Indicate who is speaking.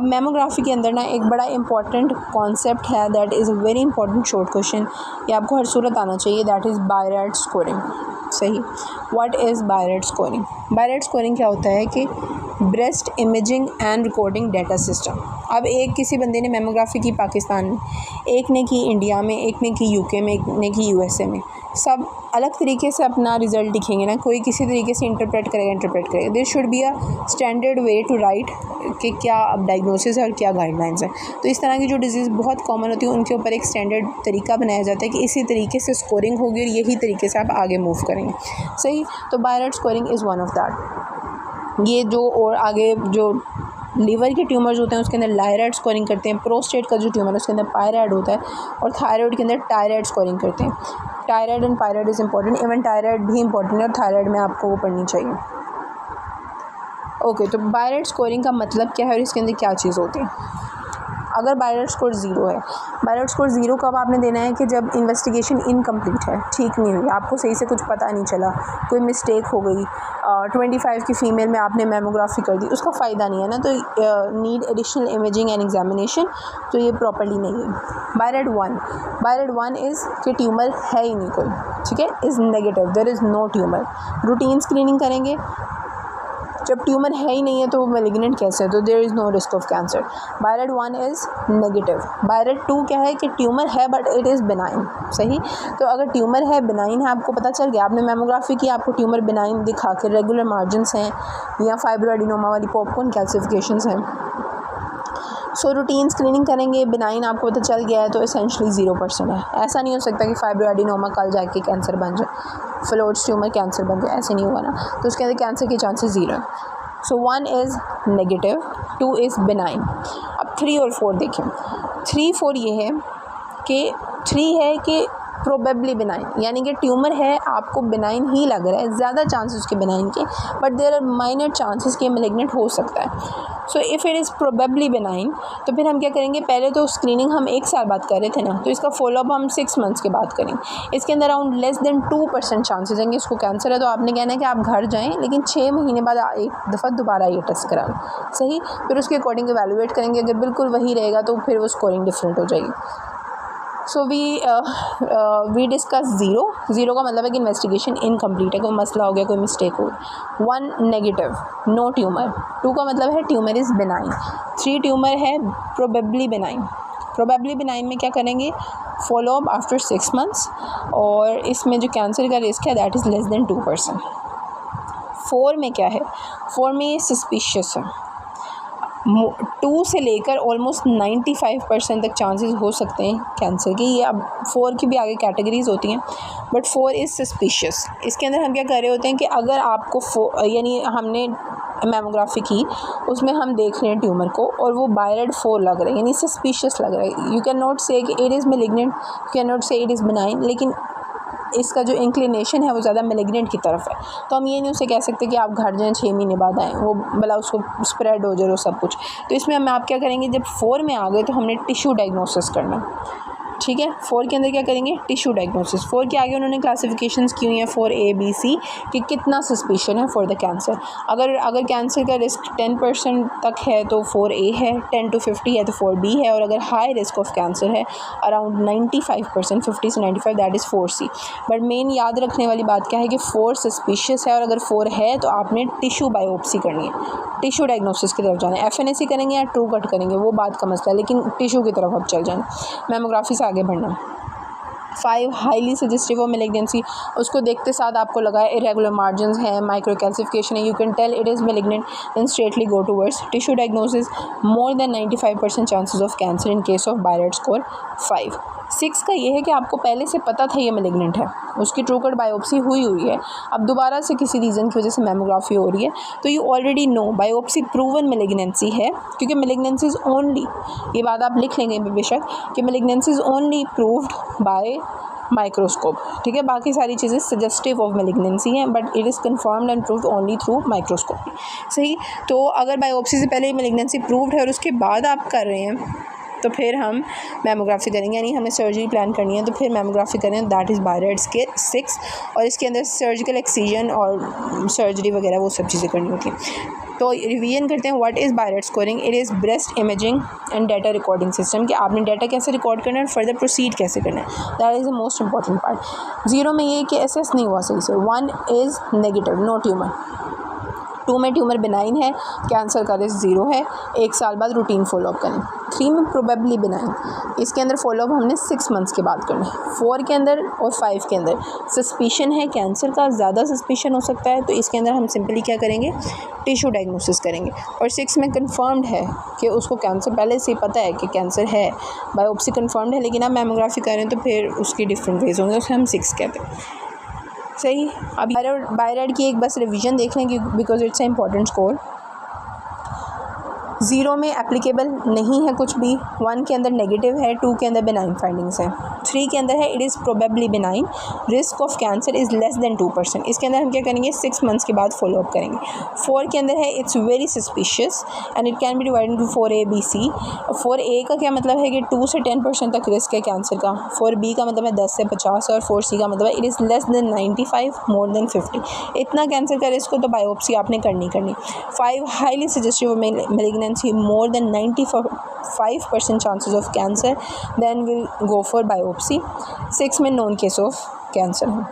Speaker 1: Mammography के अंदर ना एक बड़ा इंपॉर्टेंट कॉन्सेप्ट है, that is a very important short question, ये आपको हर सूरत आना चाहिए, दैट इज़ बायरेट स्कोरिंग। सही, what is BIRADS scoring? बायरेट scoring क्या होता है कि breast imaging and recording data system. अब एक किसी बंदे ने मेमोग्राफी की पाकिस्तान में, एक ने की इंडिया में, एक ने की यूके में, एक ने की यूएसए में, सब अलग तरीके से अपना रिज़ल्ट लिखेंगे ना, कोई किसी तरीके से इंटरप्रेट करेगा। There should be a standard way to write कि क्या अब डायग्नोसिस है और क्या गाइडलाइंस है। तो इस तरह की जो डिजीज़ बहुत कॉमन होती है उनके ऊपर एक स्टैंडर्ड तरीका बनाया जाता है कि इसी तरीके से स्कोरिंग होगी और यही तरीके से आप आगे मूव करेंगे। सही, तो BIRADS scoring is one of that. ये जो और आगे जो लीवर के ट्यूमर्स होते हैं उसके अंदर लायराइड स्कोरिंग करते हैं, प्रोस्टेट का जो ट्यूमर है उसके अंदर पायराइड होता है, और थायराइड के अंदर टायराइड स्कोरिंग करते हैं। TIRADS and PIRADS is important, even TIRADS भी इंपॉर्टेंट है और थायराइड में आपको वो पढ़नी चाहिए। ओके, तो बायरेट स्कोरिंग का मतलब क्या है और इसके अंदर क्या चीज़ होती है? अगर बायरेट स्कोर 0 है, बायरेट स्कोर 0 कब आपने देना है कि जब इन्वेस्टिगेशन इनकम्प्लीट है, ठीक नहीं हुई, आपको सही से कुछ पता नहीं चला, कोई मिस्टेक हो गई, 25 की फ़ीमेल में आपने मेमोग्राफी कर दी, उसका फ़ायदा नहीं है ना, तो need additional imaging and examination, तो ये प्रॉपर्ली नहीं है। बायरेट 1 इज़ कि ट्यूमर है ही नहीं कोई, ठीक है, is negative, there is no tumour. Routine screening करेंगे, जब ट्यूमर है ही नहीं है तो वो मेलिग्नेंट कैसे है, तो there is no risk of cancer. BIRADS 1 is negative. BIRADS 2 क्या है कि ट्यूमर है बट इट इज़ बिनाइन। सही, तो अगर ट्यूमर है, बिनाइन है, आपको पता चल गया, आपने मेमोग्राफी की, आपको ट्यूमर बिनाइन दिखा के रेगुलर मार्जिनस हैं या फाइब्रोएडिनोमा वाली पॉपकॉर्न कैल्सिफिकेशंस हैं, सो रूटीन स्क्रीनिंग करेंगे, बिनाइन आपको पता चल गया है तो एसेंशली 0% है। ऐसा नहीं हो सकता कि फाइब्रोएडिनोमा कल जाके कैंसर बन जाए, फ्लोइड ट्यूमर कैंसर बन जाए, ऐसे नहीं होगा ना, तो उसके अंदर कैंसर के चांसेस 0 है। सो 1 इज़ नेगेटिव, 2 इज़ बिनाइन। अब 3 और 4 देखें। 3, 4 ये है कि 3 है कि प्रोबेबली बिनाइन, यानी कि ट्यूमर है, आपको बिनाइन ही लग रहा है, ज़्यादा चांसेस उसके बिनाइन के, but there are minor chances कि मेलिग्नेंट हो सकता है। So if it is probably benign, तो फिर हम क्या करेंगे, पहले तो स्क्रीनिंग हम 1 साल बाद कर रहे थे ना, तो इसका फॉलोअप हम 6 मंथ्स के बाद करेंगे। इसके अंदर अराउंड लेस देन 2% चांसेस हैं कि इसको कैंसर है, तो आपने कहना है कि आप घर जाएँ, लेकिन 6 महीने बाद एक दफ़ा दोबारा ये टेस्ट करा लें। सही, फिर उसके अकॉर्डिंग एवेलुएट करेंगे, अगर बिल्कुल वही रहेगा तो फिर वो स्कोरिंग डिफरेंट हो जाएगी। सो वी डिस्कस 0 का मतलब है कि इन्वेस्टिगेशन इनकम्प्लीट है, कोई मसला हो गया, कोई मिस्टेक हो गई। 1 नेगेटिव, नो ट्यूमर। 2 का मतलब है ट्यूमर इज़ बिनाइन। 3 ट्यूमर है, प्रोबेबली बिनाइन। प्रोबेबली बिनाइन में क्या करेंगे, फॉलोअप आफ्टर 6 मंथ्स, और इसमें जो कैंसर का रिस्क है दैट इज़ लेस देन 2%। 4 में क्या है, 4 में ये सस्पिशियस है। 2 से लेकर ऑलमोस्ट 95% तक चांसेस हो सकते हैं कैंसर के। ये अब 4 की भी आगे कैटेगरीज होती हैं, बट 4 इज़ सस्पिशियस। इसके अंदर हम क्या कर रहे होते हैं कि अगर आपको यानी हमने मेमोग्राफी की, उसमें हम देख रहे हैं ट्यूमर को और वो बायरेट 4 लग रहा है, यानी सस्पिशियस लग रहा है। यू कैन नॉट से कि it is malignant, you can not से इट इज़ बिनाइन, लेकिन इसका जो इंक्लिनेशन है वो ज़्यादा मेलिग्नेंट की तरफ है। तो हम ये नहीं उसे कह सकते कि आप घर जाएँ 6 महीने बाद आएँ, वो भला उसको स्प्रेड हो जाए वो सब कुछ। तो इसमें हम आप क्या करेंगे, जब 4 में आ गए तो हमने टिश्यू डायग्नोसिस करना, ठीक है। 4 के अंदर क्या करेंगे, टिश्यू डायग्नोसिस। 4 के आगे उन्होंने क्लासिफिकेशंस की हुई हैं 4A B C कि कितना सस्पिशन है फॉर द कैंसर। अगर कैंसर का रिस्क 10% तक है तो 4A है, 10 to 50 है तो 4B है, और अगर हाई रिस्क ऑफ कैंसर है अराउंड 95%, 50 से 95, that is 4C। But main याद रखने वाली बात क्या है कि 4 सस्पिशियस है, और अगर 4 है तो आपने टिश्यू बायोप्सी करनी है, टिश्यू डायग्नोसिस की तरफ जाना है। FNAC करेंगे या ट्रू कट करेंगे वो बात का मसला है, लेकिन टिश्यू की तरफ आप चल जाएँ, मेमोग्राफी से आगे बढ़ना। 5 हाईली सजेस्टिव ऑफ मेलिग्नेंसी, उसको देखते साथ आपको लगा है इरेगुलर मार्जिन्स हैं, माइक्रो कैल्सिफिकेशन है, you can tell it is malignant, then straightly go towards tissue diagnosis. More than 95% chances of cancer in case of BIRADS score 5। 6 का ये है कि आपको पहले से पता था ये मेलिग्नेंट है, उसकी ट्रू कट बायोप्सी हुई है, अब दोबारा से किसी रीज़न की वजह से मेमोग्राफी हो रही है, तो you already know biopsy proven malignancy है, क्योंकि मेलिग्नेंसी इज़ ओनली, ये बात आप लिख लेंगे बेशक कि malignancy is only proved bye microscope, ठीक है। बाकी सारी चीज़ें सजेस्टिव ऑफ मेलिग्नेंसी हैं, but it is confirmed and proved only through microscopy. सही, तो अगर बायोप्सी से पहले मेलिग्नेंसी प्रूव्ड है और उसके बाद आप कर रहे हैं तो फिर हम मेमोग्राफी करेंगे, यानी हमें सर्जरी प्लान करनी है तो फिर मेमोग्राफी करें, दैट इज़ बायरेट के 6, और इसके अंदर सर्जिकल एक्सीजन और सर्जरी वगैरह वो सब चीज़ें करनी होती हैं। तो रिवीजन करते हैं, what is BIRADS scoring? It is breast imaging and data recording system, कि आपने डाटा कैसे रिकॉर्ड करना है और फर्दर प्रोसीड कैसे करना है, that is the most important part. 0 में ये कि एसेस नहीं हुआ सही से। 1 इज़ नेगेटिव, नो ट्यूमर। 2 में ट्यूमर बिनाइन है, कैंसर का रिस्क 0 है, 1 साल बाद रूटीन फॉलोअप करें। 3 में प्रोबेबली बिनाइन, इसके अंदर फॉलोअप हमने 6 मंथ्स के बाद करना है। 4 के अंदर और 5 के अंदर सस्पिशन है कैंसर का, ज़्यादा सस्पिशन हो सकता है, तो इसके अंदर हम सिंपली क्या करेंगे, टिश्यू डायग्नोसिस करेंगे। और 6 में कन्फर्म्ड है कि उसको कैंसर पहले से ही पता है कि कैंसर है, बायोप्सी कन्फर्म्ड है, लेकिन आप मैमोग्राफी करें तो फिर उसकी डिफरेंट वेज होंगे, उसे हम 6 कहते हैं। सही। अब बायरेट की एक बस रिवीजन देख लें, because it's a important score. 0 में एप्लीकेबल नहीं है कुछ भी, 1 के अंदर नेगेटिव है, 2 के अंदर बिनाइन फाइंडिंग्स है, 3 के अंदर है it is probably benign, risk of cancer is less than 2%, इसके अंदर हम क्या करेंगे, 6 मंथ्स के बाद फॉलोअप करेंगे। 4 के अंदर है it's very suspicious and it can be divided into 4A B C। 4A का क्या मतलब है कि 2 से 10% तक रिस्क है कैंसर का, 4B का मतलब है 10 से 50, और 4C का मतलब है it is less than 95 more than 50। इतना कैंसर का रिस्क हो तो बायोप्सी आपने करनी। 5 highly suggestive malignancy, more than 95% chances of cancer, then we'll go for biopsy। 6 में known case of cancer है।